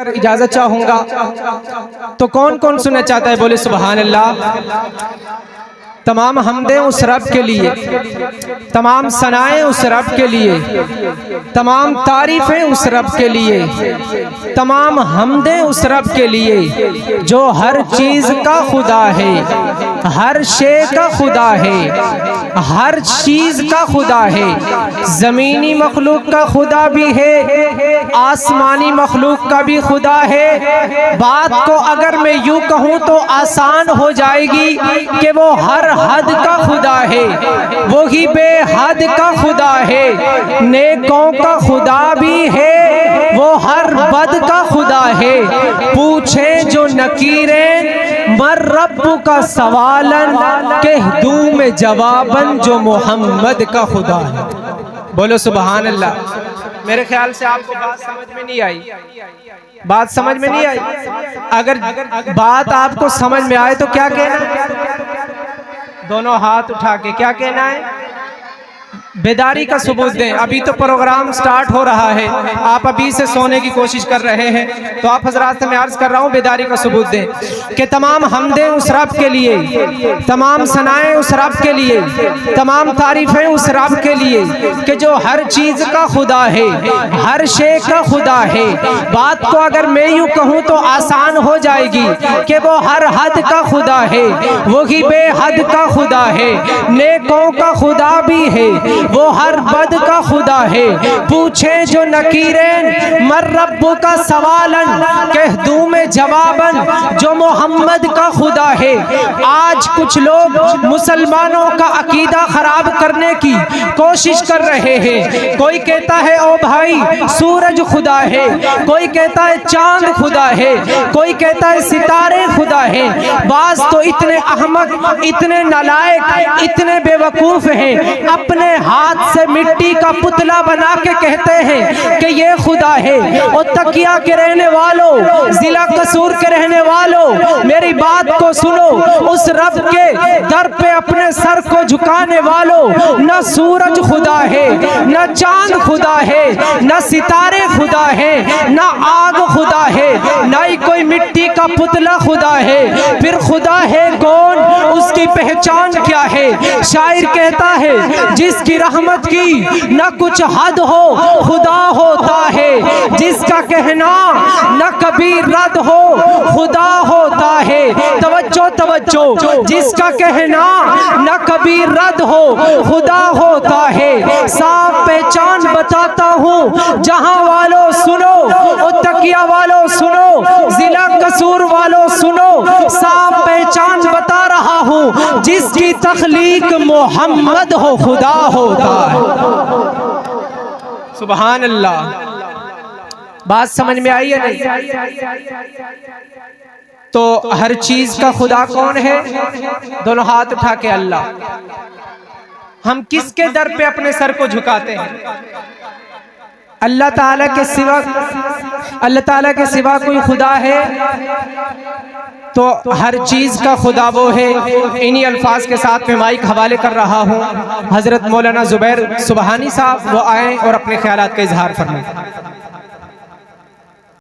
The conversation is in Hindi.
इजाजत चाहूंगा तो कौन कौन सुनना चाहता है बोले सुभान अल्लाह। तमाम हमदें उस रब के लिए, तमाम सनाएं उस रब के लिए, तमाम तारीफें उस रब के लिए, तमाम हमदें उस रब के लिए जो हर चीज का खुदा है, हर शे का खुदा है, हर चीज का खुदा है। जमीनी मखलूक का खुदा भी है, आसमानी मखलूक का भी खुदा है। बात को अगर मैं यूं कहूं तो आसान हो जाएगी कि वो हर हद का खुदा है, वो ही बेहद का खुदा है। नेकों का खुदा भी है, वो हर बद का खुदा है। पूछे जो नकीरें मर रब्बु का सवालन, कह दूं में जवाबन जो मोहम्मद का खुदा है। बोलो सुभान अल्लाह। मेरे ख्याल से आपको बात समझ में नहीं आई, बात समझ में नहीं आई। अगर बात आपको समझ में आए तो क्या कहना है? दोनों हाथ उठा के क्या कहना है? बेदारी का सबूत दें। अभी तो प्रोग्राम स्टार्ट हो रहा है, आप अभी से सोने की कोशिश कर रहे हैं, तो आप हजरात से मैं अर्ज कर रहा हूँ बेदारी का सबूत दें कि तमाम हमदें उस रब के लिए, तमाम सनाएं उस रब के लिए, तमाम तारीफें उस रब के लिए कि जो हर चीज का खुदा है, हर शे का खुदा है। बात को अगर मैं यूं कहूँ तो आसान हो जाएगी कि वो हर हद का खुदा है, वो ही बेहद का खुदा है। नेकों का खुदा भी है, वो हर बद का खुदा है। पूछे जो नकीरें मर रब्बु का सवालन, कह दूं मैं जवाबन जो मोहम्मद का खुदा है। आज कुछ लोग मुसलमानों का अकीदा खराब करने की कोशिश कर रहे हैं। कोई कहता है ओ भाई सूरज खुदा है, कोई कहता है चांद खुदा है, कोई कहता है सितारे खुदा है। बाज तो इतने अहमक, इतने नालायक, इतने बेवकूफ हैं, अपने हाथ से मिट्टी का पुतला बना के कहते हैं कि ये खुदा है। और तकिया के रहने वालों, जिला कसूर के रहने वालों, मेरी बात को सुनो। उस रब के दर पे अपने सर को झुकाने वालों, न सूरज खुदा है, न चांद खुदा है, न सितारे खुदा है, न आग खुदा है, न ही कोई मिट्टी का पुतला खुदा है। फिर खुदा है कौन, उसकी पहचान क्या है? शायर कहता है जिसकी रहमत की न कुछ हद हो खुदा होता है, जिसका कहना न कभी रद्द हो खुदा होता है। तवज्जो तवज्जो, जिसका कहना न कभी रद्द हो खुदा होता है। साफ पहचान बताता हूँ, जहां वालों सुनो, और तकिया वालों सुनो, जिला कसूर वालों सुनो। साफ पहचान बता रहा हूँ, जिसकी तख्लीक मोहम्मद हो खुदा होता है। सुभान अल्लाह। बात समझ में आई है नहीं? तो हर चीज का खुदा कौन है? दोनों हाथ उठा के अल्लाह। हम किसके दर पे अपने सर को झुकाते हैं? अल्लाह ताला के सिवा, अल्लाह ताला के सिवा कोई खुदा है? तो हर चीज का खुदा वो है। इन्हीं अल्फाज के साथ मैं माइक हवाले कर रहा हूँ। हजरत मौलाना जुबैर सुबहानी साहब वो आए और अपने ख्यालात का इजहार फरमाएं।